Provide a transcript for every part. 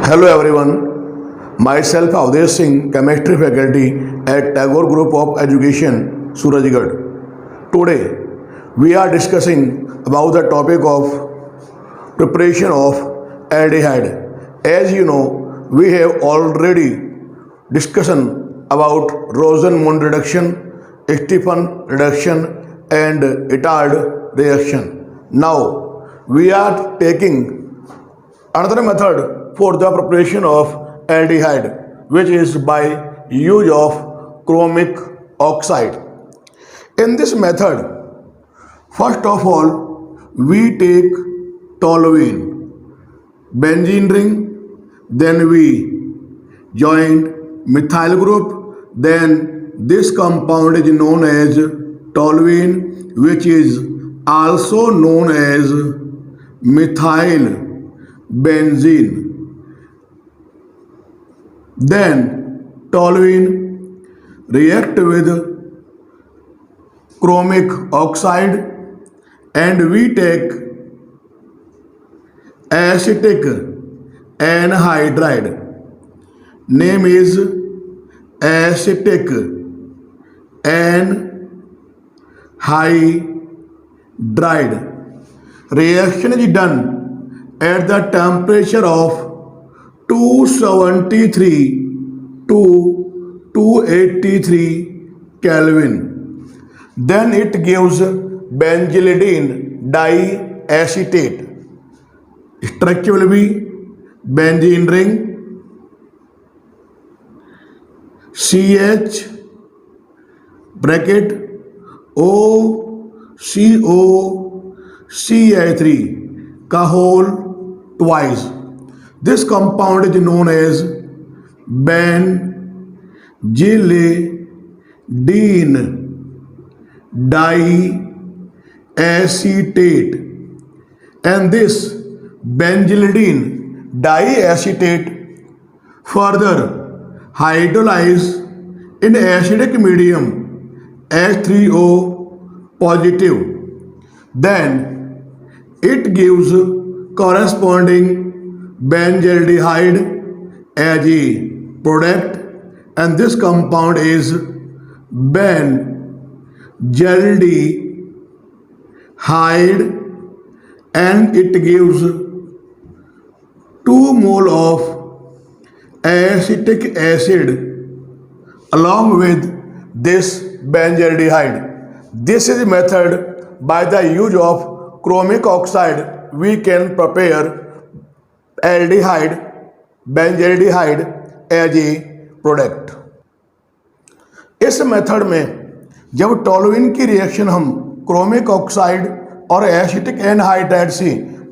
Hello everyone, myself Avdesh Singh, chemistry faculty at Tagore Group of Education, Surajgarh. Today we are discussing about the topic of preparation of aldehyde. As you know, we have already discussion about Rosen-Mund reduction, Stephan reduction and Itard reaction. Now we are taking another method for the preparation of aldehyde, which is by use of chromic oxide. In this method, first of all, we take toluene, benzene ring, then we join methyl group, then this compound is known as toluene, which is also known as methyl benzene. Then toluene react with chromic oxide and we take acetic anhydride. Name is acetic anhydride. Reaction is done at the temperature of 273 to 283 Kelvin. Then it gives benzylidene diacetate. Structure will be benzene ring, CH bracket OCOCl3 का whole twice. This compound is known as benzylidene diacetate, and this benzylidene diacetate further hydrolyze in acidic medium H3O positive. Then it gives corresponding benzaldehyde as a product, and this compound is benzaldehyde, and it gives 2 mole of acetic acid along with this benzaldehyde. This is a method by the use of chromic oxide we can prepare aldehyde, benzaldehyde as a product. इस method में जब toluene की reaction हम chromic oxide और acetic anhydride से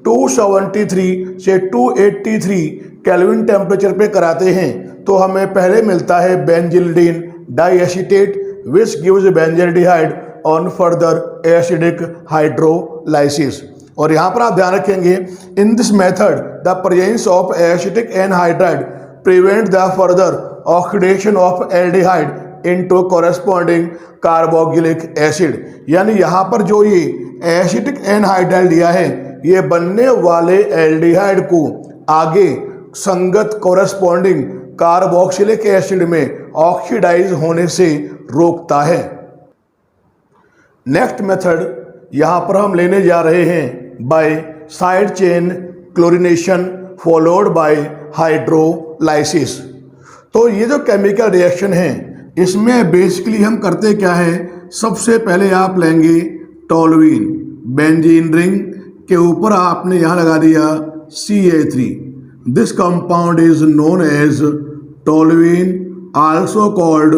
273 से 283 kelvin temperature पे कराते हैं तो हमें पहले मिलता है benzylidene diacetate which gives benzaldehyde on further acidic hydrolysis. और यहाँ पर आप ध्यान रखेंगे, in this method the presence of acetic anhydride prevent the further oxidation of aldehyde into corresponding carboxylic acid. यानी यहाँ पर जो ये एसिटिक एनहाइड्राइड लिया है ये बनने वाले एल्डिहाइड को आगे संगत कॉरेस्पॉन्डिंग कार्बोक्सिलिक एसिड में ऑक्सीडाइज होने से रोकता है. नेक्स्ट मेथड यहाँ पर हम लेने जा रहे हैं by side chain chlorination followed by hydrolysis. तो ये जो केमिकल रिएक्शन है इसमें बेसिकली हम करते क्या है, सबसे पहले आप लेंगे टोलुइन, बेंजीन रिंग के ऊपर आपने यहाँ लगा दिया CH3. This compound is known as toluene, also called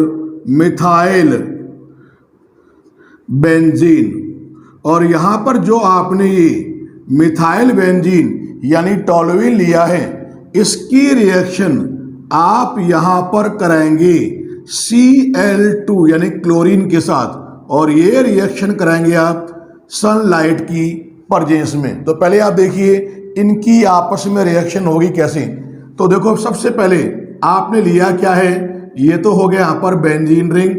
methyl benzene. और यहाँ पर जो आपने ये मिथाइल बेंजीन यानी टोलुइन लिया है इसकी रिएक्शन आप यहाँ पर कराएंगे Cl2 यानी क्लोरीन के साथ, और ये रिएक्शन कराएंगे आप सनलाइट की प्रेजेंस में. तो पहले आप देखिए इनकी आपस में रिएक्शन होगी कैसे. तो देखो सबसे पहले आपने लिया क्या है, ये तो हो गया यहाँ पर बेंजीन रिंग,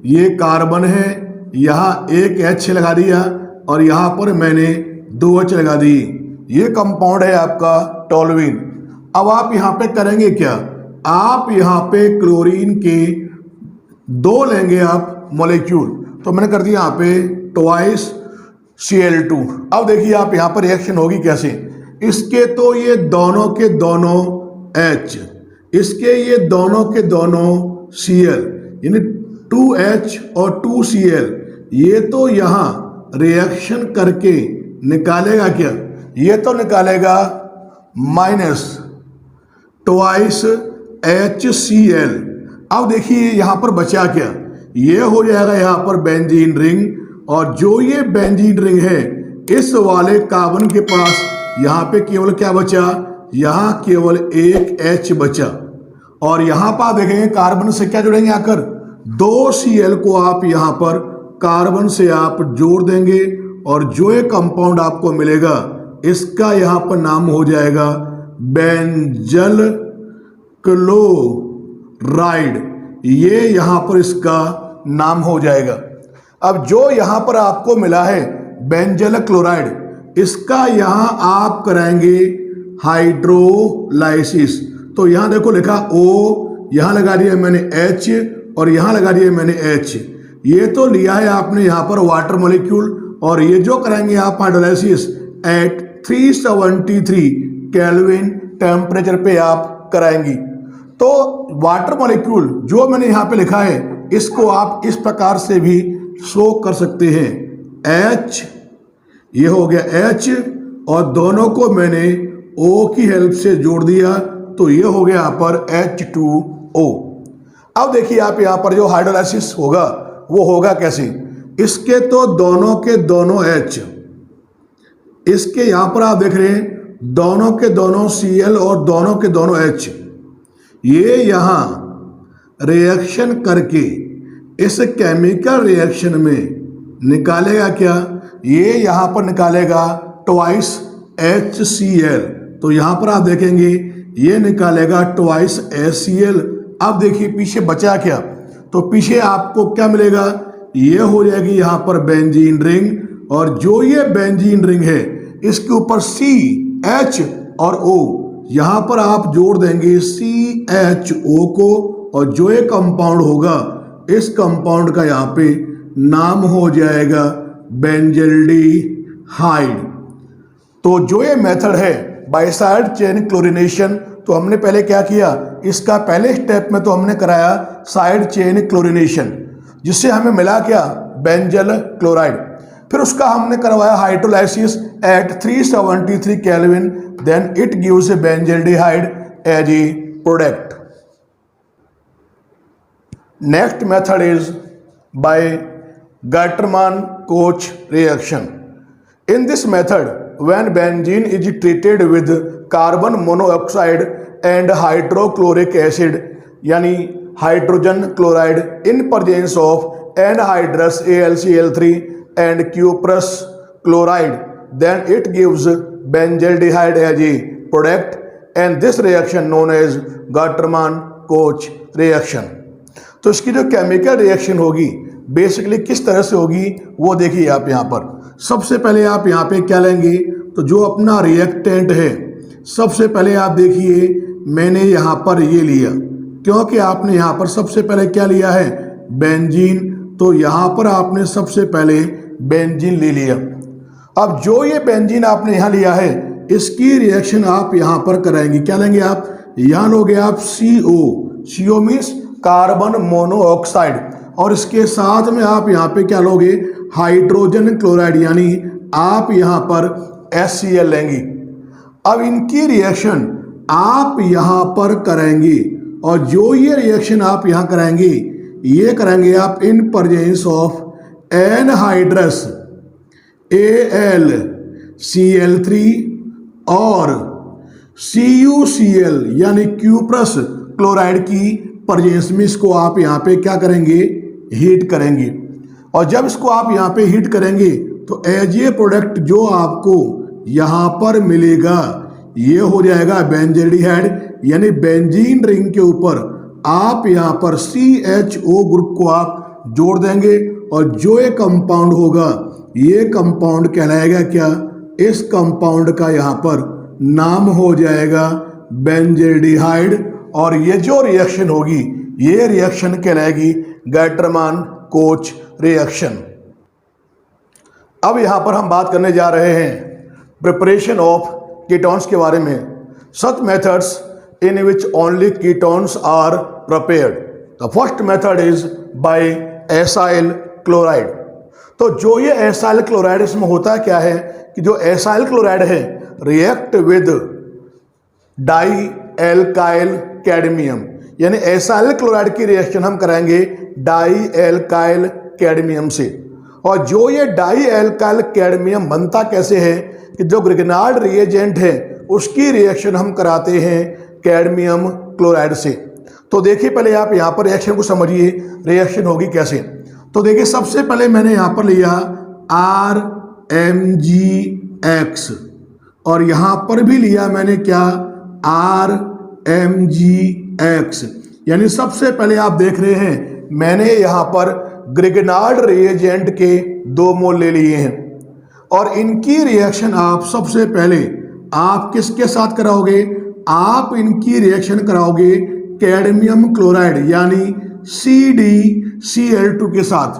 ये कार्बन है, यहाँ एक H लगा दिया और यहाँ पर मैंने 2 H लगा दी. ये कंपाउंड है आपका टोलुइन. अब आप यहाँ पे करेंगे क्या, आप यहाँ पे क्लोरीन के 2 लेंगे आप मॉलिक्यूल, तो मैंने कर दिया यहाँ पे ट्वाइस Cl2। अब देखिए आप यहाँ पर रिएक्शन होगी कैसे, इसके तो ये दोनों के दोनों H, इसके ये दोनों के दोनों Cl, यानी 2H और 2Cl, ये तो यहाँ रिएक्शन करके निकालेगा क्या, ये तो निकालेगा माइनस ट्वाइस HCl। अब देखिए यहाँ पर बचा क्या, ये हो जाएगा यहाँ पर बेंजीन रिंग, और जो ये बेंजीन रिंग है इस वाले कार्बन के पास यहाँ पे केवल क्या बचा, यहाँ केवल एक H बचा, और यहाँ पर आप देखेंगे कार्बन से क्या जुड़ेंगे आकर, 2 Cl को आप यहाँ पर कार्बन से आप जोड़ देंगे, और जो ये कंपाउंड आपको मिलेगा इसका यहाँ पर नाम हो जाएगा बेंजल क्लोराइड, ये यहाँ पर इसका नाम हो जाएगा। अब जो यहाँ पर आपको मिला है बेंजल क्लोराइड, इसका यहाँ आप कराएंगे हाइड्रोलाइसिस, तो यहाँ देखो लिखा O, यहाँ लगा दिया मैंने H और यहाँ लगा दिया मैंने H, ये तो लिया है आपने यहाँ पर वाटर मॉलिक्यूल, और ये जो कराएंगे आप हाइड्रोलाइसिस एट 373 केल्विन टेम्परेचर पे आप कराएंगी। तो वाटर मॉलिक्यूल जो मैंने यहाँ पे लिखा है इसको आप इस प्रकार से भी शो कर सकते हैं, H, ये हो गया H, और दोनों को मैंने O की हेल्प से जोड़ दिया, तो ये हो गया यहाँ पर H2O। अब देखिए आप यहाँ पर जो हाइड्रोलाइसिस होगा वो होगा कैसे, इसके तो दोनों के दोनों H, इसके यहाँ पर आप देख रहे हैं दोनों के दोनों Cl और दोनों के दोनों H, ये यहाँ रिएक्शन करके इस केमिकल रिएक्शन में निकालेगा क्या, ये यहाँ पर निकालेगा ट्वाइस HCl, तो यहाँ पर आप देखेंगे ये निकालेगा ट्वाइस HCl। अब देखिए पीछे बचा क्या, तो पीछे आपको क्या मिलेगा, ये हो जाएगी यहाँ पर बेंजीन रिंग, और जो ये बेंजीन रिंग है इसके ऊपर CH और O, यहाँ पर आप जोड़ देंगे CHO को, और जो ये कंपाउंड होगा इस कंपाउंड का यहाँ पे नाम हो जाएगा बेंजल्डिहाइड। तो जो ये मेथड है बाय साइड चेन क्लोरीनेशन, तो हमने पहले क्या किया, इसका पहले स्टेप में तो हमने कराया साइड चेन क्लोरीनेशन, जिससे हमें मिला क्या, बेंजल क्लोराइड। फिर उसका हमने करवाया hydrolysis at 373 kelvin, then it gives a benzaldehyde as a product. Next method is by Gattermann-Koch reaction. In this method, when benzene is treated with carbon monoxide and hydrochloric acid, यानी hydrogen chloride in presence of anhydrous AlCl3 and cuprous chloride, then it gives benzaldehyde as a product, and this reaction known as Gattermann-Koch reaction. तो इसकी जो chemical reaction होगी basically किस तरह से होगी वो देखिए आप यहाँ पर। सबसे पहले आप यहाँ पे क्या लेंगे, तो जो अपना रिएक्टेंट है सबसे पहले आप देखिए मैंने यहाँ पर ये लिया, क्योंकि आपने यहाँ पर सबसे पहले क्या लिया है, बेंजीन, तो यहाँ पर आपने सबसे पहले बेंजीन ले लिया। अब जो ये बेंजीन आपने यहाँ लिया है इसकी रिएक्शन आप यहाँ पर कराएंगे, क्या लेंगे आप, यहाँ लोगे आप CO मीन्स कार्बन मोनोऑक्साइड, और इसके साथ में आप यहाँ पे क्या लोगे, हाइड्रोजन क्लोराइड, यानी आप यहाँ पर HCl लेंगे। अब इनकी रिएक्शन आप यहाँ पर करेंगे, और जो ये रिएक्शन आप यहाँ कराएंगे ये करेंगे आप in presence of anhydrous AlCl3 और CuCl यानी क्यूप्रस क्लोराइड की प्रेजेंस में इसको आप यहाँ पे क्या करेंगे, हीट करेंगे। और जब इसको आप यहाँ पे हीट करेंगे तो एज ए प्रोडक्ट जो आपको यहाँ पर मिलेगा ये हो जाएगा बेंजल्डिहाइड, यानी बेंजीन रिंग के ऊपर आप यहाँ पर CHO ग्रुप को आप जोड़ देंगे, और जो ये कंपाउंड होगा ये कंपाउंड कहलाएगा क्या, इस कंपाउंड का यहाँ पर नाम हो जाएगा बेंजेल्डिहाइड, और ये जो रिएक्शन होगी ये रिएक्शन कहलाएगी गैटरमान कोच रिएक्शन। अब यहां पर हम बात करने जा रहे हैं प्रिपरेशन ऑफ कीटोन्स के बारे में। Such methods in which only ketones are prepared. The first method is by acyl chloride. तो जो ये एसाइल क्लोराइड, इसमें होता क्या है कि जो एसाइल क्लोराइड है react with dialkyl cadmium, यानी एसाइल क्लोराइड की रिएक्शन हम कराएंगे डाई एल्काइल कैडमियम से। और जो ये डाई एल्काइल कैडमियम बनता कैसे है कि जो ग्रिग्नार्ड रिएजेंट है उसकी रिएक्शन हम कराते हैं कैडमियम क्लोराइड से। तो देखिए पहले आप यहाँ पर रिएक्शन को समझिए, रिएक्शन होगी कैसे। तो देखिए सबसे पहले मैंने यहाँ पर लिया RMgX, और यहाँ पर भी लिया मैंने क्या RMgX, यानी सबसे पहले आप देख रहे हैं मैंने यहाँ पर ग्रिग्नार्ड रिएजेंट के 2 मोल ले लिए हैं, और इनकी रिएक्शन आप सबसे पहले आप किसके साथ कराओगे, आप इनकी रिएक्शन कराओगे कैडमियम क्लोराइड यानी CdCl2 के साथ।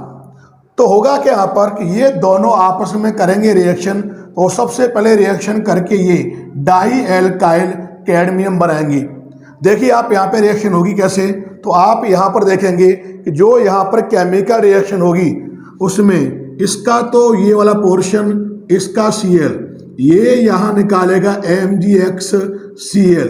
तो होगा क्या यहाँ पर कि ये दोनों आपस में करेंगे रिएक्शन, तो सबसे पहले रिएक्शन करके ये डाई एल्काइल कैडमियम बनाएंगे। देखिए आप यहाँ पे रिएक्शन होगी कैसे, तो आप यहाँ पर देखेंगे कि जो यहाँ पर केमिकल रिएक्शन होगी उसमें इसका तो ये वाला पोर्शन इसका Cl, ये यहाँ निकालेगा MgXCl।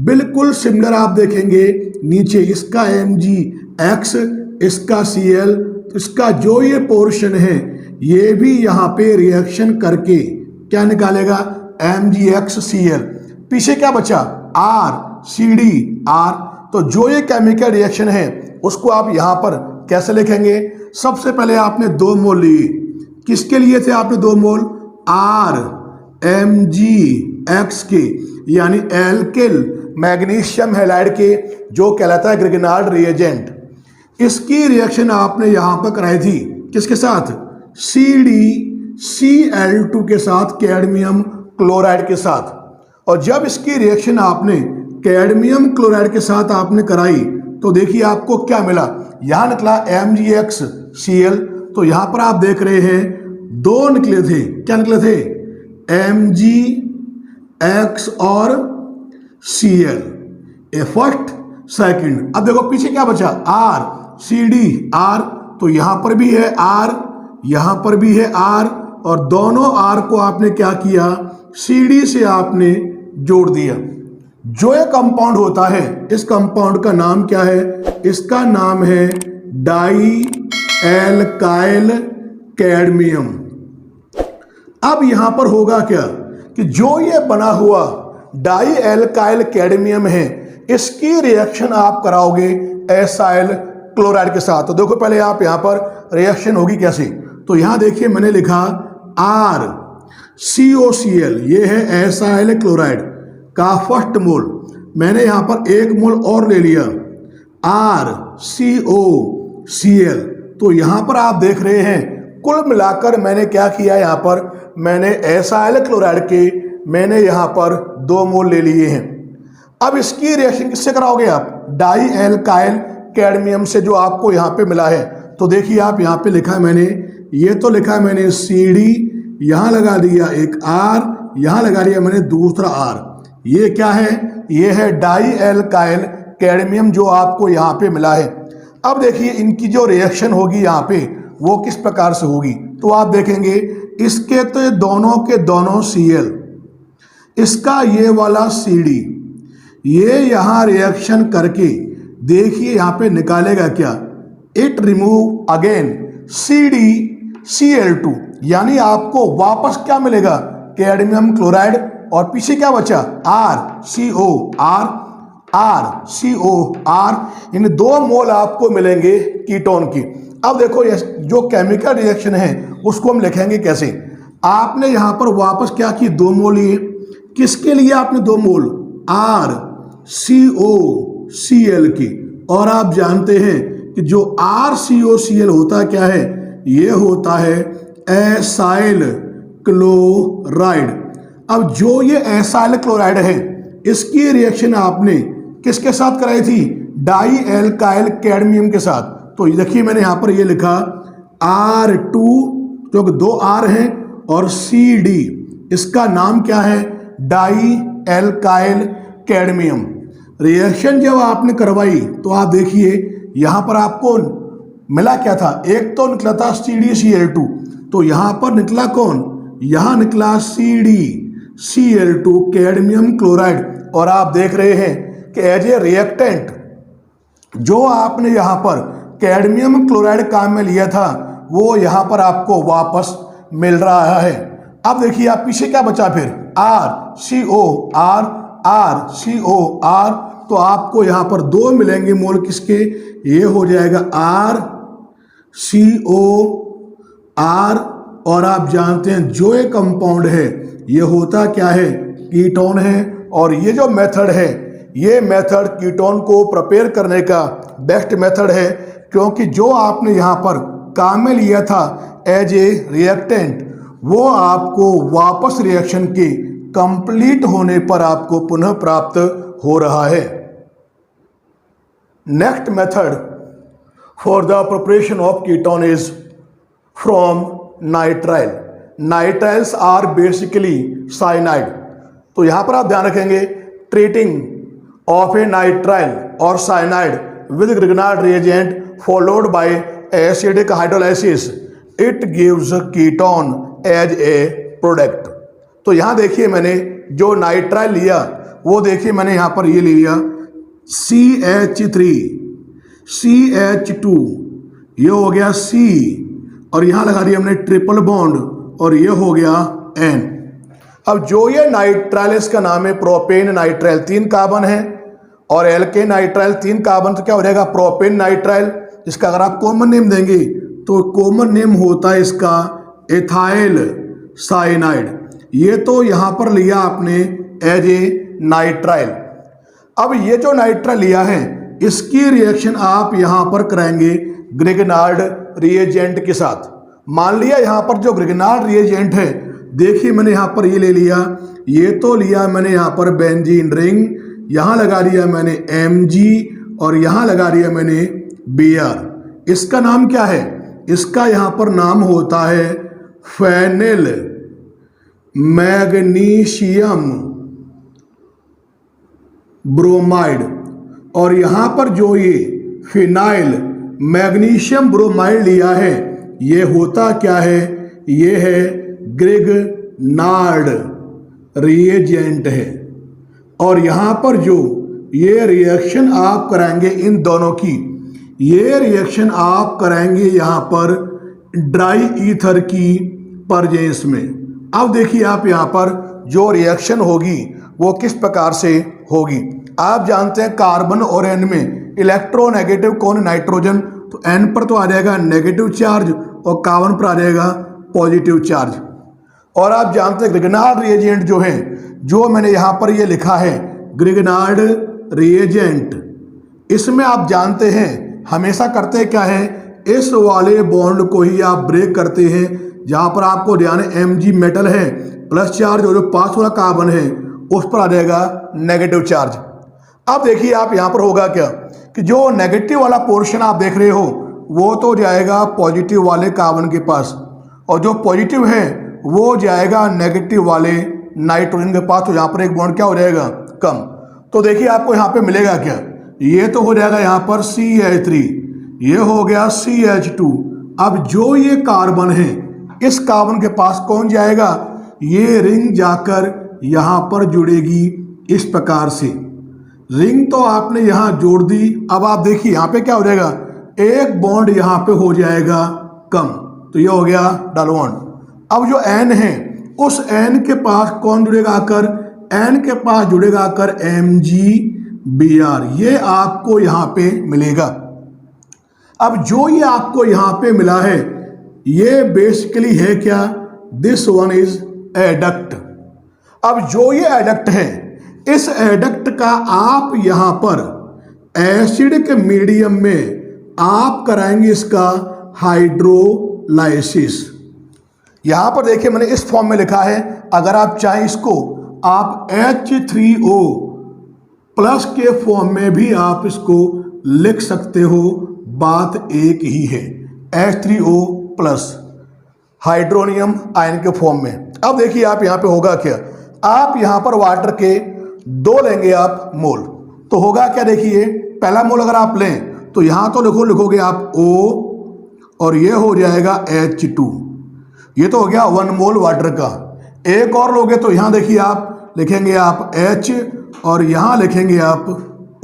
बिल्कुल सिमिलर आप देखेंगे नीचे इसका MgX, इसका Cl, तो इसका जो ये पोर्शन है ये भी यहाँ पे रिएक्शन करके क्या निकालेगा MgXCl। पीछे क्या बचा RCdR। तो जो ये केमिकल रिएक्शन है उसको आप यहाँ पर कैसे लिखेंगे, सबसे पहले आपने 2 मोल लिए। किसके लिए थे आपने 2 मोल, RMgX के, यानी एल्किल मैग्नीशियम हैलाइड के, जो कहलाता है ग्रिग्नार्ड रिएजेंट। इसकी रिएक्शन आपने यहां पर कराई थी किसके साथ, CdCl2 के साथ, कैडमियम क्लोराइड के साथ। और जब इसकी रिएक्शन आपने कैडमियम क्लोराइड के साथ आपने कराई तो देखिए आपको क्या मिला, यहां निकला MgXCl। तो यहां पर आप देख रहे हैं 2 निकले थे, क्या निकले थे MgX और Cl, ए फर्स्ट सेकंड। अब देखो पीछे क्या बचा RCdR, तो यहां पर भी है R, यहां पर भी है R, और दोनों R को आपने क्या किया CD से आपने जोड़ दिया। जो ये कंपाउंड होता है इस कंपाउंड का नाम क्या है, इसका नाम है डाई एल्काइल कैडमियम। अब यहां पर होगा क्या कि जो ये बना हुआ डाई एल्काइल कैडमियम है इसकी रिएक्शन आप कराओगे एसाइल क्लोराइड के साथ। तो देखो पहले आप यहां पर रिएक्शन होगी कैसे, तो यहां देखिए मैंने लिखा RCOCl, ये है एसाइल क्लोराइड का फर्स्ट मोल। मैंने यहां पर 1 मोल और ले लिया RCOCl। तो यहां पर आप देख रहे हैं कुल मिलाकर मैंने क्या किया, यहां पर मैंने एसाइल क्लोराइड के मैंने यहां पर 2 मोल ले लिए हैं। अब इसकी रिएक्शन किससे कराओगे आप, डाई एल्काइल कैडमियम से, जो आपको यहां पे मिला है। तो देखिए आप यहां पे लिखा है मैंने, ये तो लिखा है मैंने CD, यहां लगा दिया एक R, यहां लगा दिया मैंने दूसरा R। ये क्या है, ये है डाई एल्काइल कैडमियम जो आपको यहां पे मिला है। अब देखिए इनकी जो रिएक्शन होगी यहाँ पे वो किस प्रकार से होगी, तो आप देखेंगे इसके तो ये दोनों के दोनों Cl, इसका ये वाला CD, ये यहाँ रिएक्शन करके देखिए यहाँ पे निकालेगा क्या, इट रिमूव अगेन CdCl2, यानी आपको वापस क्या मिलेगा कैडमियम क्लोराइड, और पीछे क्या बचा RCOR, इन 2 मोल आपको मिलेंगे कीटोन की। अब देखो ये जो केमिकल रिएक्शन है उसको हम लिखेंगे कैसे। आपने यहां पर वापस क्या की, 2 मोल लिए। किसके लिए आपने 2 मोल, RCOCl की। और आप जानते हैं कि जो RCOCl होता क्या है, ये होता है एसाइल क्लोराइड। अब जो ये एसाइल क्लोराइड है इसकी रिएक्शन आपने किसके साथ कराई थी? डाई एल्काइल कैडमियम के साथ। तो देखिए मैंने यहाँ पर ये लिखा R2 जो कि 2 R हैं और CD, इसका नाम क्या है? Die alkyl cadmium. रिएक्शन जब आपने करवाई तो आप देखिए यहाँ पर आपको मिला क्या था? एक तो निकला था CdCl2, तो यहाँ पर निकला कौन? यहाँ निकला CdCl2 कैडमियम क्लोराइड। और आप देख रहे हैं कि एज ए रिएक्टेंट जो आपने यहाँ पर कैडमियम क्लोराइड काम में लिया था वो यहाँ पर आपको वापस मिल रहा है। अब देखिए आप पीछे क्या बचा फिर? RCOR RCOR, तो आपको यहाँ पर 2 मिलेंगे मोल किसके? ये हो जाएगा RCOR। और आप जानते हैं जो ये कंपाउंड है ये होता क्या है? कीटोन है। और ये जो मेथड है ये मेथड कीटोन को प्रिपेयर करने का बेस्ट मेथड है, क्योंकि जो आपने यहाँ पर काम में लिया था एज ए रिएक्टेंट वो आपको वापस रिएक्शन के कंप्लीट होने पर आपको पुनः प्राप्त हो रहा है। Next method for the preparation of ketone is from nitrile. Nitriles are basically cyanide. तो यहाँ पर आप ध्यान रखेंगे, ट्रीटिंग ऑफ ए नाइट्राइल और cyanide with Grignard reagent followed by acidic hydrolysis, it gives ketone as a product। तो यहाँ देखिए मैंने जो नाइट्राइल लिया वो देखिए मैंने यहाँ पर ये ले लिया CH3 CH2, ये हो गया C और यहाँ लगा दिया हमने ट्रिपल बॉन्ड और ये हो गया N। अब जो ये नाइट्राइल इसका नाम है प्रोपेन नाइट्राइल, 3 कार्बन है, और एल्केन नाइट्राइल 3 कार्बन, तो क्या हो जाएगा? Propane nitrile. इसका अगर आप कॉमन नेम देंगे तो कॉमन नेम होता है इसका एथाइल साइनाइड। ये तो यहाँ पर लिया आपने एज ए नाइट्राइल। अब ये जो नाइट्राइल लिया है इसकी रिएक्शन आप यहाँ पर कराएंगे ग्रिग्नार्ड रिएजेंट के साथ। मान लिया यहाँ पर जो ग्रिग्नार्ड रिएजेंट है, देखिए मैंने यहाँ पर ये ले लिया, ये तो लिया मैंने यहाँ पर बेंजीन रिंग, यहाँ लगा दिया मैंने Mg और यहाँ लगा दिया मैंने Br। इसका नाम क्या है? इसका यहाँ पर नाम होता है फेनिल मैग्नीशियम ब्रोमाइड। और यहाँ पर जो ये फिनाइल मैग्नीशियम ब्रोमाइड लिया है ये होता क्या है? ये है ग्रिग्नार्ड रिएजेंट है। और यहाँ पर जो ये रिएक्शन आप कराएंगे इन दोनों की, ये रिएक्शन आप कराएंगे यहाँ पर ड्राई ईथर की परजेंस में। अब देखिए आप यहाँ पर जो रिएक्शन होगी वो किस प्रकार से होगी। आप जानते हैं कार्बन और N में इलेक्ट्रोनेगेटिव कौन? नाइट्रोजन। तो N पर तो आ जाएगा नेगेटिव चार्ज और कार्बन पर आ जाएगा पॉजिटिव चार्ज। और आप जानते हैं ग्रिग्नार्ड रिएजेंट जो है, जो मैंने यहाँ पर ये लिखा है ग्रिग्नार्ड रिएजेंट, इसमें आप जानते हैं हमेशा करते क्या है? इस वाले बॉन्ड को ही आप ब्रेक करते हैं। जहाँ पर आपको ध्यान है Mg मेटल है प्लस चार्ज और जो पास वाला कार्बन है उस पर आ जाएगा नेगेटिव चार्ज। अब देखिए आप यहाँ पर होगा क्या कि जो नेगेटिव वाला पोर्शन आप देख रहे हो वो तो जाएगा पॉजिटिव वाले कार्बन के पास, और जो पॉजिटिव है वो जाएगा नेगेटिव वाले नाइट्रोजन के पास। तो यहाँ पर एक बॉन्ड क्या हो जाएगा? कम। तो देखिए आपको यहाँ पे मिलेगा क्या? ये तो हो जाएगा यहाँ पर CH3, ये हो गया CH2। अब जो ये कार्बन है इस कार्बन के पास कौन जाएगा? ये रिंग जाकर यहाँ पर जुड़ेगी इस प्रकार से। रिंग तो आपने यहाँ जोड़ दी। अब आप देखिए यहाँ पे क्या हो जाएगा? एक बॉन्ड यहाँ पे हो जाएगा कम, तो ये हो गया डबल बॉन्ड। अब जो N है उस N के पास कौन जुड़ेगा आकर? N के पास जुड़ेगा आकर MgBr। ये आपको यहाँ पे मिलेगा। अब जो ये आपको यहाँ पे मिला है ये बेसिकली है क्या? This one is adduct. अब जो ये एडक्ट है इस एडक्ट का आप यहाँ पर एसिडिक मीडियम में आप कराएंगे इसका हाइड्रोलाइसिस। यहां पर देखिए मैंने इस फॉर्म में लिखा है, अगर आप चाहें इसको आप H3O प्लस के फॉर्म में भी आप इसको लिख सकते हो, बात एक ही है। H3O प्लस हाइड्रोनियम आयन के फॉर्म में। अब देखिए आप यहाँ पे होगा क्या, आप यहाँ पर वाटर के 2 लेंगे आप मोल, तो होगा क्या, देखिए पहला मोल अगर आप लें तो यहाँ तो लिखोगे आप O और ये हो जाएगा H2, ये तो हो गया 1 मोल वाटर का। एक और लोगे तो यहाँ देखिए आप लिखेंगे आप H और यहाँ लिखेंगे आप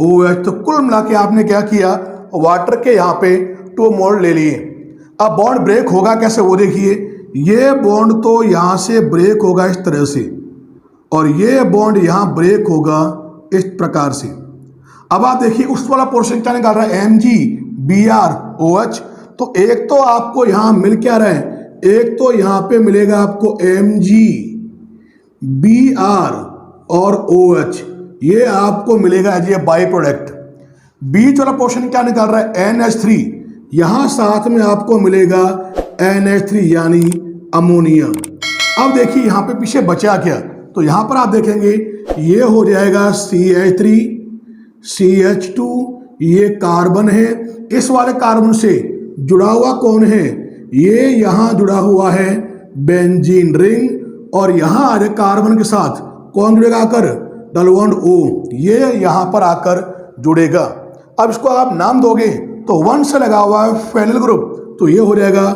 OH। तो कुल मिला के आपने क्या किया, वाटर के यहाँ पे 2 मोल ले लिए। अब बॉन्ड ब्रेक होगा कैसे वो देखिए, ये बॉन्ड तो यहाँ से ब्रेक होगा इस तरह से और ये बॉन्ड यहाँ ब्रेक होगा इस प्रकार से। अब आप देखिए उस वाला पोर्शन क्या निकाल रहा है, MgBrOH। तो एक तो आपको यहाँ मिल क्या रहा है, एक तो यहाँ पे मिलेगा आपको MgBr और OH, ये आपको मिलेगा एज ए बाई प्रोडक्ट। बीच वाला पोर्शन क्या निकाल रहा है, NH3, यहाँ साथ में आपको मिलेगा NH3 यानी अमोनिया। अब देखिए यहाँ पे पीछे बचा क्या, तो यहाँ पर आप देखेंगे ये हो जाएगा CH3 CH2, ये कार्बन है। इस वाले कार्बन से जुड़ा हुआ कौन है, ये यहाँ जुड़ा हुआ है बेंजीन रिंग और यहाँ आ कार्बन के साथ कौन जुड़ेगा आकर, डबल बॉन्ड O, ये यहाँ पर आकर जुड़ेगा। अब इसको आप नाम दोगे तो 1 से लगा हुआ है फेनिल ग्रुप, तो ये हो जाएगा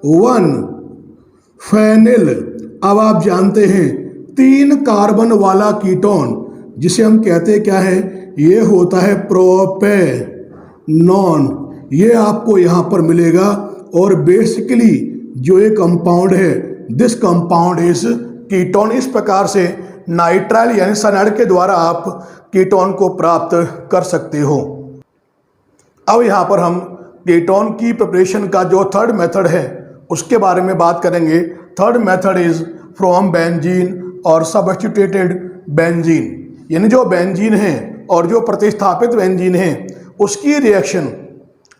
1 फेनिल। अब आप जानते हैं 3 कार्बन वाला कीटोन जिसे हम कहते हैं क्या है, ये होता है प्रोपेनॉन, ये आपको यहाँ पर मिलेगा। और बेसिकली जो ये कंपाउंड है, दिस कंपाउंड इज कीटोन। इस प्रकार से नाइट्राइल यानी साइनाइड के द्वारा आप कीटोन को प्राप्त कर सकते हो। अब यहाँ पर हम कीटोन की प्रिपरेशन का जो थर्ड मेथड है उसके बारे में बात करेंगे। Third method is from benzene और सब्स्टिट्यूटेड बेंजीन, यानी जो बेंजीन है और जो प्रतिस्थापित बेंजीन है उसकी रिएक्शन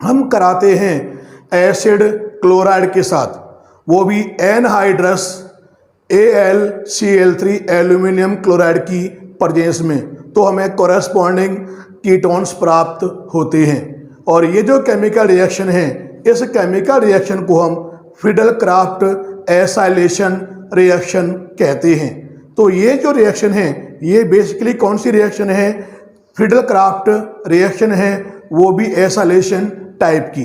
हम कराते हैं एसिड क्लोराइड के साथ, वो भी एनहाइड्रस AlCl3 एल्यूमिनियम क्लोराइड की प्रेजेंस में, तो हमें कोरेस्पॉन्डिंग कीटोन्स प्राप्त होते हैं। और ये जो केमिकल रिएक्शन है, इस केमिकल रिएक्शन को हम फ्रीडल-क्राफ्ट एसाइलेशन रिएक्शन कहते हैं। तो ये जो रिएक्शन है ये बेसिकली कौन सी रिएक्शन है, फ्रीडल-क्राफ्ट रिएक्शन है, वो भी एसाइलेशन टाइप की।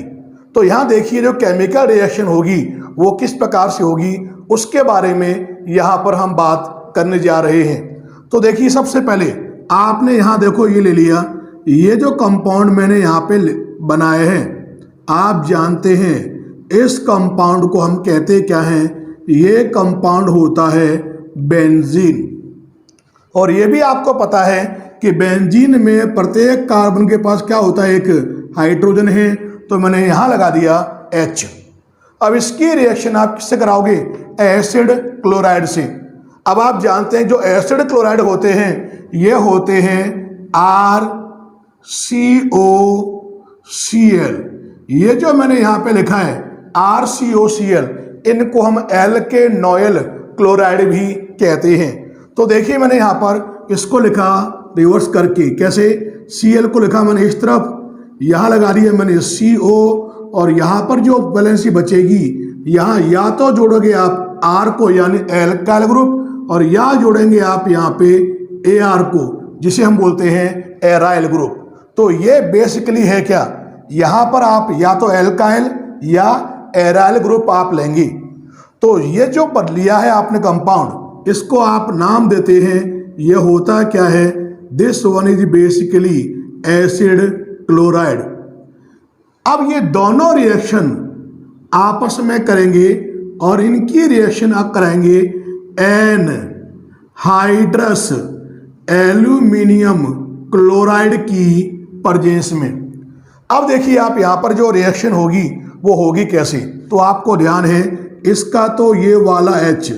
तो यहाँ देखिए जो केमिकल रिएक्शन होगी वो किस प्रकार से होगी उसके बारे में यहाँ पर हम बात करने जा रहे हैं। तो देखिए सबसे पहले आपने यहाँ देखो ये ले लिया, ये जो कंपाउंड मैंने यहाँ पे बनाए हैं, आप जानते हैं इस कंपाउंड को हम कहते क्या हैं, ये कंपाउंड होता है बेंजीन। और ये भी आपको पता है कि बेंजीन में प्रत्येक कार्बन के पास क्या होता है, एक हाइड्रोजन है, तो मैंने यहाँ लगा दिया H। अब इसकी रिएक्शन आप किससे कराओगे, एसिड क्लोराइड से। अब आप जानते हैं जो एसिड क्लोराइड होते हैं ये होते हैं RCOCl। ये जो मैंने यहाँ पे लिखा है RCOCl, इनको हम एल्केनॉयल क्लोराइड भी कहते हैं। तो देखिए मैंने यहाँ पर इसको लिखा रिवर्स करके, कैसे, Cl को लिखा मैंने इस तरफ, यहाँ लगा दिया मैंने CO, और यहाँ पर जो बैलेंसी बचेगी यहाँ या तो जोड़ोगे आप R को यानी एल्काइल ग्रुप, और या जोड़ेंगे आप यहाँ पे AR को जिसे हम बोलते हैं एराइल ग्रुप। तो ये बेसिकली है क्या, यहाँ पर आप या तो एल्काइल या एराइल ग्रुप आप लेंगे। तो ये जो लिया है आपने कंपाउंड, इसको आप नाम देते हैं, ये होता क्या है, this one is basically acid chloride. अब ये दोनों रिएक्शन आपस में करेंगे और इनकी रिएक्शन आप कराएंगे एनहाइड्रस एल्यूमिनियम क्लोराइड की प्रेजेंस में। अब देखिए आप यहाँ पर जो रिएक्शन होगी वो होगी कैसे, तो आपको ध्यान है, इसका तो ये वाला H,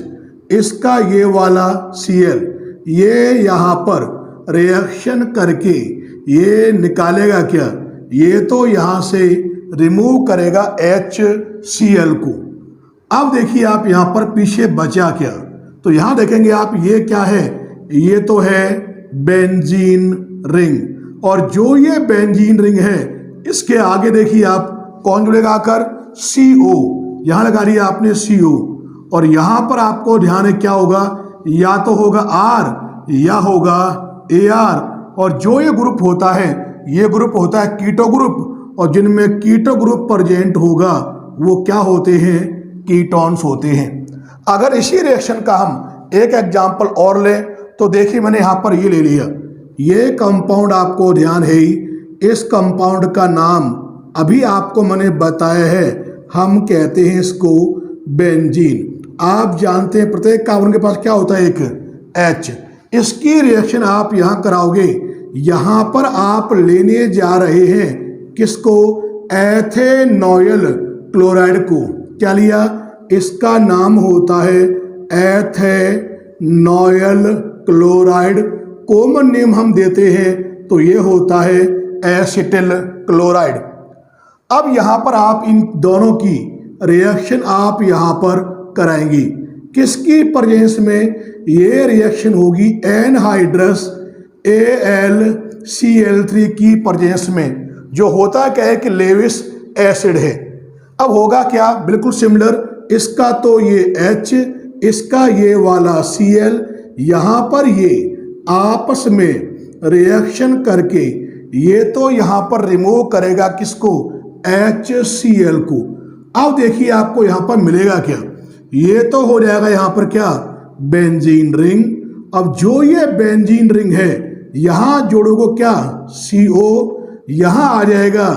इसका ये वाला Cl, ये यहाँ पर रिएक्शन करके ये निकालेगा क्या, ये तो यहाँ से रिमूव करेगा HCl को। अब देखिए आप यहाँ पर पीछे बचा क्या, तो यहाँ देखेंगे आप ये क्या है, ये तो है बेंजीन रिंग। और जो ये बेंजीन रिंग है इसके आगे देखिए आप कौन जुड़ेगा आकर, CO। यहां लगा दिया आपने CO, और यहां पर आपको ध्यान है क्या होगा, या तो होगा R या होगा AR। और जो ये ग्रुप होता है ये ग्रुप होता है कीटो ग्रुप, और जिनमें कीटो ग्रुप प्रेजेंट होगा वो क्या होते हैं, कीटोन्स होते हैं। अगर इसी रिएक्शन का हम एक एग्जांपल और लें तो देखिए मैंने यहां पर ये ले लिया, ये कंपाउंड आपको ध्यान है ही, इस कंपाउंड का नाम अभी आपको मैंने बताया है, हम कहते हैं इसको बेंजीन। आप जानते हैं प्रत्येक कार्बन के पास क्या होता है, एक H। इसकी रिएक्शन आप यहां कराओगे, यहां पर आप लेने जा रहे हैं किसको, एथेनॉयल क्लोराइड को। क्या लिया, इसका नाम होता है एथेनॉयल क्लोराइड। कॉमन नेम हम देते हैं तो ये होता है एसिटिल क्लोराइड। अब यहां पर आप इन दोनों की रिएक्शन आप यहां पर कराएंगी, किसकी प्रेजेंस में, ये रिएक्शन होगी एनहाइड्रस AlCl3 की प्रेजेंस में, जो होता क्या है कि लेविस एसिड है। अब होगा क्या, बिल्कुल सिमिलर, इसका तो ये H, इसका ये वाला Cl, यहां पर ये आपस में रिएक्शन करके ये तो यहां पर रिमूव करेगा किसको, HCl को। अब देखिए आपको यहां पर मिलेगा क्या, ये तो हो जाएगा यहां पर क्या, बेंजीन रिंग। अब जो ये बेंजीन रिंग है यहां जोड़ोगे क्या, CO, यहां आ जाएगा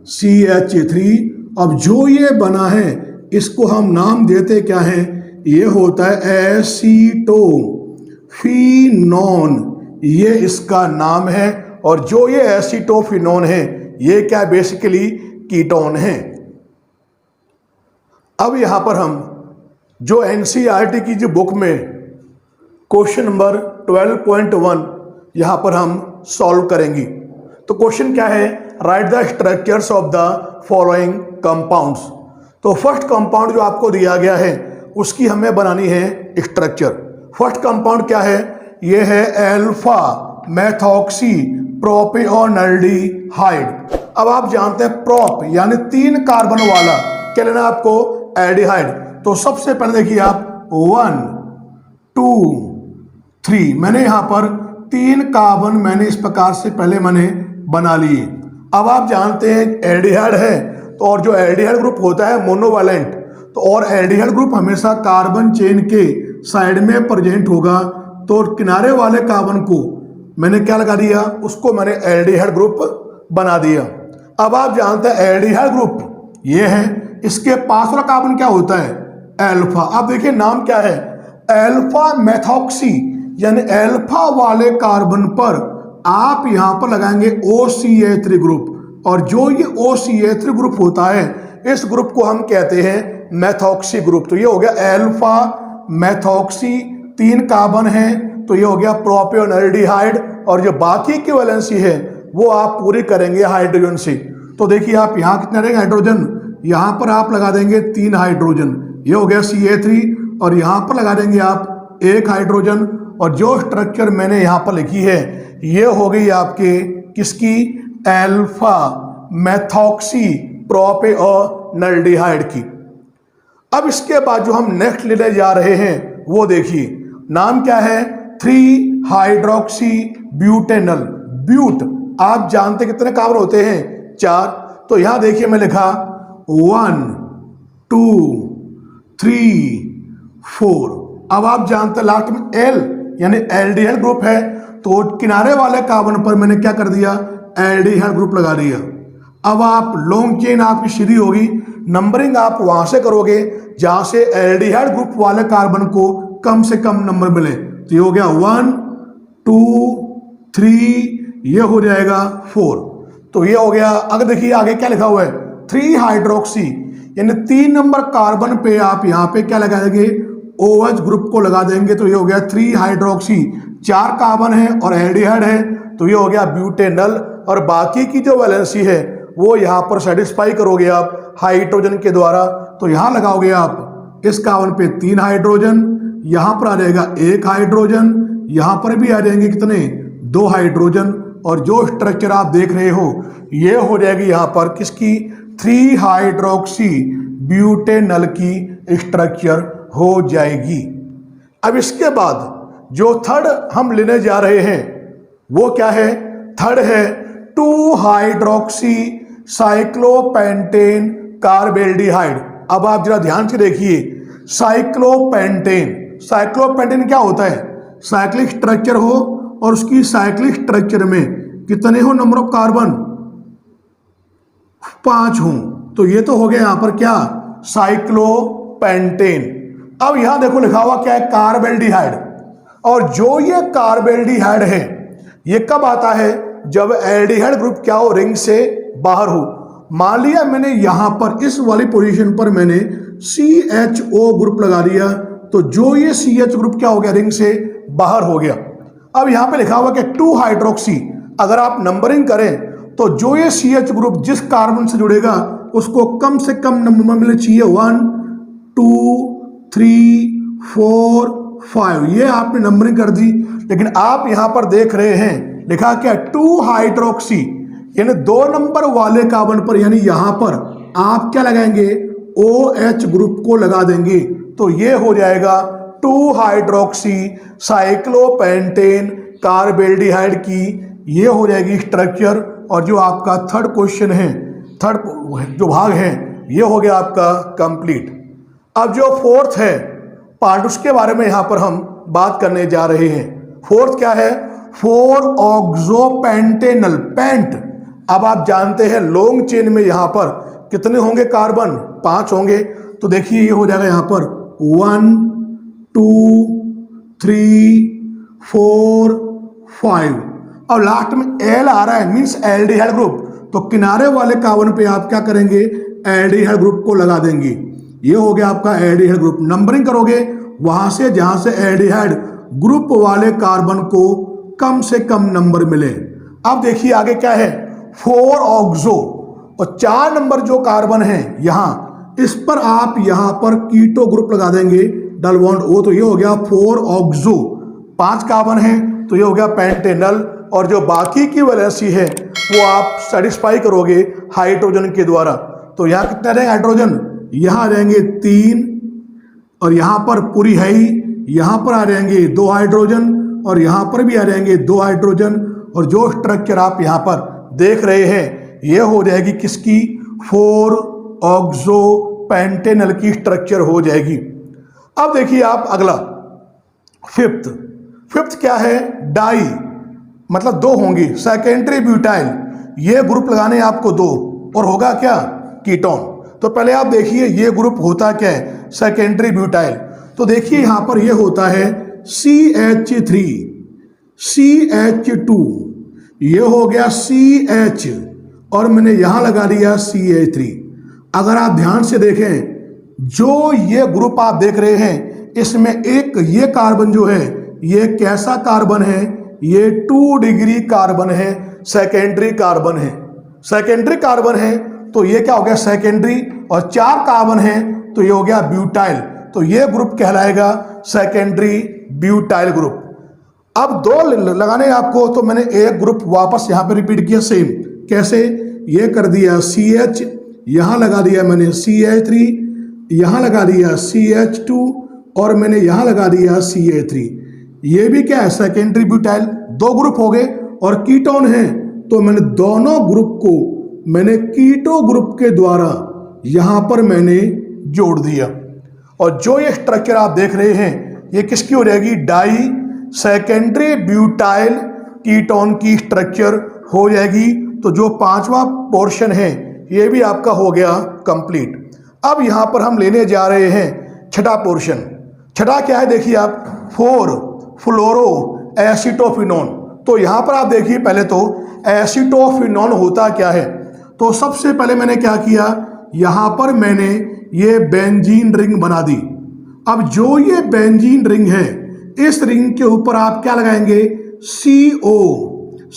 CH3। अब जो ये बना है इसको हम नाम देते क्या है, ये होता है एसीटोफिनोन, ये इसका नाम है। और जो ये एसीटोफिनोन है ये क्या, बेसिकली कीटोन है। अब यहां पर हम जो NCERT की जो बुक में क्वेश्चन नंबर 12.1 यहां पर हम सॉल्व करेंगे। तो क्वेश्चन क्या है, right the structures of the following compounds. तो फर्स्ट कंपाउंड जो आपको दिया गया है उसकी हमें बनानी है स्ट्रक्चर। फर्स्ट कंपाउंड क्या है, ये है अल्फा मेथॉक्सी प्रोपियोनाल्डिहाइड। अब आप जानते हैं प्रोप यानी 3 कार्बन वाला क्या लेना आपको, एल्डिहाइड। तो सबसे पहले देखिए आप 1 2 3, मैंने यहां पर 3 कार्बन मैंने इस प्रकार से पहले मैंने बना लिए। अब आप जानते हैं एल्डिहाइड है तो, और जो एल्डिहाइड ग्रुप होता है मोनोवैलेंट, तो और एल्डिहाइड ग्रुप हमेशा कार्बन चेन के साइड में प्रेजेंट होगा। तो किनारे वाले कार्बन को मैंने क्या लगा दिया, उसको मैंने एल्डिहाइड ग्रुप बना दिया। अब आप जानते हैं एल्डिहाइड ग्रुप ये है, इसके पास वाला कार्बन क्या होता है, अल्फा। अब देखिए नाम क्या है, अल्फा मेथॉक्सी, यानी अल्फा वाले कार्बन पर आप यहां पर लगाएंगे OCH3 ग्रुप। और जो ये OCH3 ग्रुप होता है इस ग्रुप को हम कहते हैं मेथॉक्सी ग्रुप। तो ये हो गया अल्फा मेथॉक्सी, 3 कार्बन है तो ये हो गया प्रोपियोनाल्डिहाइड। और जो बाकी की वैलेंसी है वो आप पूरी करेंगे हाइड्रोजन से। तो देखिए आप यहां कितने रहेंगे हाइड्रोजन, यहां पर आप लगा देंगे 3 हाइड्रोजन, ये हो गया CH3। और यहां पर लगा देंगे आप 1 हाइड्रोजन। और जो स्ट्रक्चर मैंने यहां पर लिखी है ये हो गई आपके किसकी, अल्फा मेथॉक्सी प्रोपियोनाल्डिहाइड की। अब इसके बाद जो हम नेक्स्ट लेने जा रहे हैं वो देखिए, नाम क्या है, 3 हाइड्रोक्सी ब्यूटेनल। ब्यूट आप जानते कितने कार्बन होते हैं, 4। तो यहां देखिए मैं लिखा 1 2 3 4। अब आप जानते हैं लास्ट में L यानी एल्डिहाइड ग्रुप है, तो किनारे वाले कार्बन पर मैंने क्या कर दिया, एल्डिहाइड ग्रुप लगा दिया। अब आप लॉन्ग चेन आपकी सीधी होगी, नंबरिंग आप वहां से करोगे जहां से एल्डिहाइड ग्रुप वाले कार्बन को कम से कम नंबर मिले। तो ये हो गया 1 2 3, ये हो जाएगा 4। तो ये हो गया। अगर देखिए आगे क्या लिखा हुआ है, 3 हाइड्रोक्सी, यानी 3 नंबर कार्बन पे आप यहां पे क्या लगा देंगे, OH ग्रुप को लगा देंगे। तो ये हो गया 3 हाइड्रोक्सी, 4 कार्बन है और एल्डिहाइड है, तो ये हो गया ब्यूटेनल। और बाकी की जो वैलेंसी है वो यहाँ पर सेटिस्फाई करोगे आप हाइड्रोजन के द्वारा। तो यहाँ लगाओगे आप इस कार्बन पे 3 हाइड्रोजन, यहाँ पर आ जाएगा 1 हाइड्रोजन, यहाँ पर भी आ जाएंगे कितने, 2 हाइड्रोजन। और जो स्ट्रक्चर आप देख रहे हो ये हो जाएगी यहाँ पर किसकी, 3 हाइड्रोक्सी ब्यूटेनल की स्ट्रक्चर हो जाएगी। अब इसके बाद जो थर्ड हम लेने जा रहे हैं वो क्या है, थर्ड है 2 हाइड्रोक्सी साइक्लोपेंटेन कार्बेल्डिहाइड। अब आप जरा ध्यान से देखिए, साइक्लोपेंटेन, साइक्लोपेंटेन क्या होता है, साइक्लिक स्ट्रक्चर हो और उसकी साइक्लिक स्ट्रक्चर में कितने हो नंबर ऑफ कार्बन, 5 हो, तो ये तो हो गया यहां पर क्या, साइक्लोपेंटेन। अब यहां देखो लिखा हुआ क्या है, कार्बेल्डिहाइड। और जो ये कार्बेल्डिहाइड है ये कब आता है, जब एल्डिहाइड ग्रुप क्या हो, रिंग से बाहर हो। मान लिया मैंने यहां पर इस वाली पोजीशन पर मैंने CHO ग्रुप लगा दिया, तो जो ये CH ग्रुप क्या हो गया, रिंग से बाहर हो गया। अब यहां पे लिखा हुआ कि 2 हाइड्रोक्सी, अगर आप नंबरिंग करें तो जो ये CH ग्रुप जिस कार्बन से जुड़ेगा उसको कम से कम नंबर मिलने चाहिए, 1 2 3 4 5, ये आपने नंबरिंग कर दी। लेकिन आप यहां पर देख रहे हैं लिखा क्या, 2 हाइड्रोक्सी, यानी 2 नंबर वाले कार्बन पर, यानी यहां पर आप क्या लगाएंगे, OH ग्रुप को लगा देंगे, तो ये हो जाएगा 2 हाइड्रोक्सी साइक्लोपेंटेन कार्बेल्डिहाइड की ये हो जाएगी स्ट्रक्चर। और जो आपका थर्ड क्वेश्चन है, थर्ड जो भाग है ये हो गया आपका कंप्लीट। अब जो फोर्थ है पार्ट, उसके बारे में यहां पर हम बात करने जा रहे हैं। फोर्थ क्या है, 4 ऑक्सोपेंटेनल पेंट। अब आप जानते हैं लॉन्ग चेन में यहां पर कितने होंगे कार्बन, 5 होंगे, तो देखिए ये हो जाएगा यहां पर 1 2 3 4 5, और लास्ट में एल आ रहा है, मीन्स एल्डिहाइड ग्रुप, तो किनारे वाले कार्बन पे आप क्या करेंगे, एल्डिहाइड ग्रुप को लगा देंगे। ये हो गया आपका एल्डिहाइड ग्रुप। नंबरिंग करोगे वहां से जहां से एल्डिहाइड ग्रुप वाले कार्बन को कम से कम नंबर मिले। अब देखिए आगे क्या है, 4 ऑक्सो, और 4 नंबर जो कार्बन है यहां, इस पर आप यहां पर कीटो ग्रुप लगा देंगे, डबल बॉन्ड O, तो ये हो गया 4 ऑक्सो। 5 कार्बन है तो ये हो गया पेंटेनल, और जो बाकी की वैलेंसी है वो आप सेटिस्फाई करोगे हाइड्रोजन के द्वारा। तो यहाँ कितने रहेंगे हाइड्रोजन, यहाँ रहेंगे 3, और यहाँ पर पूरी है ही, यहाँ पर आ जाएंगे 2 हाइड्रोजन, और यहाँ पर भी आ जाएंगे 2 हाइड्रोजन, और जो स्ट्रक्चर आप यहाँ पर देख रहे हैं ये हो जाएगी किसकी, 4 ऑक्सो पेंटेनल की स्ट्रक्चर हो जाएगी। अब देखिए आप अगला फिफ्थ क्या है, डाई, मतलब 2 होंगी, सेकेंडरी ब्यूटाइल, ये ग्रुप लगाने आपको 2, और होगा क्या, कीटोन। तो पहले आप देखिए ये ग्रुप होता क्या है, सेकेंडरी ब्यूटाइल। तो देखिए यहां पर ये होता है CH3 CH2, ये हो गया CH, और मैंने यहां लगा दिया CH3। अगर आप ध्यान से देखें जो ये ग्रुप आप देख रहे हैं इसमें एक ये कार्बन जो है ये कैसा कार्बन है, ये 2 डिग्री कार्बन है, सेकेंडरी कार्बन है। सेकेंडरी कार्बन है तो ये क्या हो गया सेकेंडरी, और 4 कार्बन है तो ये हो गया ब्यूटाइल, तो ये ग्रुप कहलाएगा सेकेंडरी ब्यूटाइल ग्रुप। अब 2 लगाने आपको, तो मैंने एक ग्रुप वापस यहां पे रिपीट किया, सेम कैसे, ये कर दिया CH, यहां लगा दिया मैंने CH3, यहां लगा दिया CH2, और मैंने यहां लगा दिया CH3। ये भी क्या है सेकेंडरी ब्यूटाइल, 2 ग्रुप हो गए, और कीटोन है तो मैंने दोनों ग्रुप को मैंने कीटो ग्रुप के द्वारा यहां पर मैंने जोड़ दिया। और जो ये स्ट्रक्चर आप देख रहे हैं ये किसकी हो जाएगी, डाई सेकेंडरी ब्यूटाइल कीटोन की स्ट्रक्चर हो जाएगी। तो जो 5वां पोर्शन है ये भी आपका हो गया कंप्लीट। अब यहां पर हम लेने जा रहे हैं छठा पोर्शन। छठा क्या है देखिए आप, 4 फ्लोरो एसिटोफिनोन। तो यहां पर आप देखिए पहले तो एसिटोफिनोन होता क्या है, तो सबसे पहले मैंने क्या किया, यहां पर मैंने ये बेंजीन रिंग बना दी। अब जो ये बेंजीन रिंग है इस रिंग के ऊपर आप क्या लगाएंगे, CO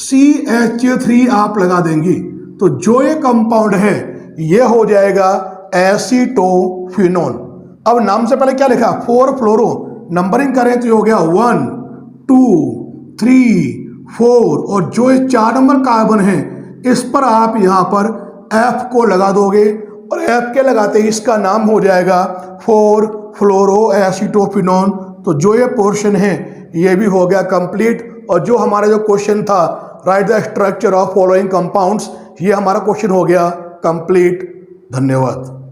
CH3 आप लगा देंगे, तो जो ये कंपाउंड है ये हो जाएगा एसिटोफिनोन। अब नाम से पहले क्या लिखा, 4 फ्लोरो, नंबरिंग करें तो ये हो गया 1 2 3 4 और जो ये 4 नंबर कार्बन है इस पर आप यहाँ पर F को लगा दोगे और F के लगाते ही इसका नाम हो जाएगा 4 फ्लोरोएसीटोफिनोन। तो जो ये पोर्शन है ये भी हो गया कंप्लीट। और जो हमारा जो क्वेश्चन था right the structure of following compounds, ये हमारा क्वेश्चन हो गया कंप्लीट। धन्यवाद।